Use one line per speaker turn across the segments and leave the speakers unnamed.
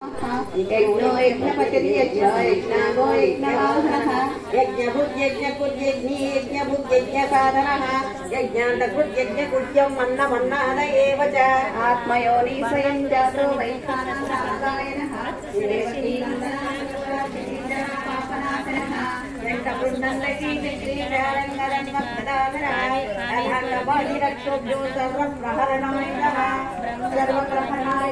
यज्ञो यज्ञपतिर्यज्ञ यज्ञागो यज्ञवाहनः
यज्ञभुज्यज्ञकुर्यज्ञी यज्ञभुज्यज्ञसाधनः यज्ञान्तकृत्यज्ञकुर्यम् अन्नमन्नाद एव च
आत्मयोनि स्वयं जातो वैखानसागायनः
वेङ्कटवृन्दकी चक्रीचारङ्गरङ्गदाधराय अधाङ्गबाधिरक्षोभ्यो सर्वप्रहरणाय
सर्वप्रहरणाय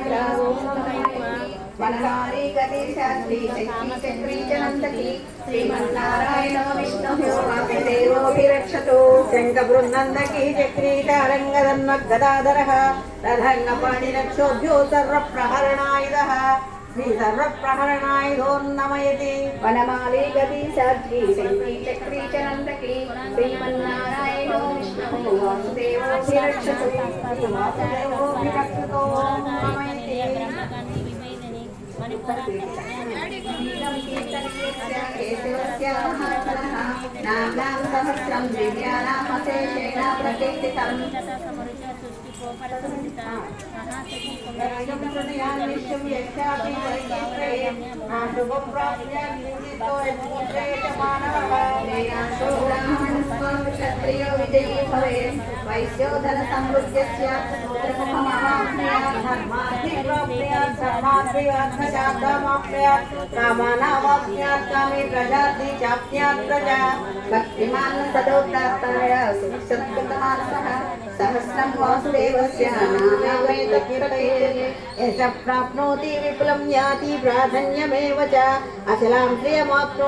वनहारी गति शास्त्री शक्ति चक्री च नन्दकी श्रीमन्नारायणो विष्णुः वासुदेवोऽभिरक्षतु
शङ्खबृन्दकी चक्रीचारङ्गदन्मगदाधरः तथङ्गपाणिरक्षोभ्यो सर्वप्रहरणायुधः श्रीसर्वप्रहरणायुधोर्नमयति
वनमाली गति शास्त्री शक्ति चक्री च नन्दकी श्रीमन्नारायणो विष्णुः वासुदेवोऽभिरक्षतु
वासुदेवोऽभिरक्षतो नमयति
नाम्नां सहस्रं दिव्यानामशेषेण प्रकीर्तितम् क्षत्रियो विजयी भवेत् वैश्यो धन समृद्ध्यस्य
कामानावाप्यात्कामे प्रजाति चाप्यात् प्रजा
भक्तिमान् सदोत्ताय सुखसत्कृतमानसः सहस्रं वासुदेवस्य नामवेदकीर्तये
यश प्राप्नोति विपुलं याति प्राधान्यमेव च अचलां श्रियमाप्नोति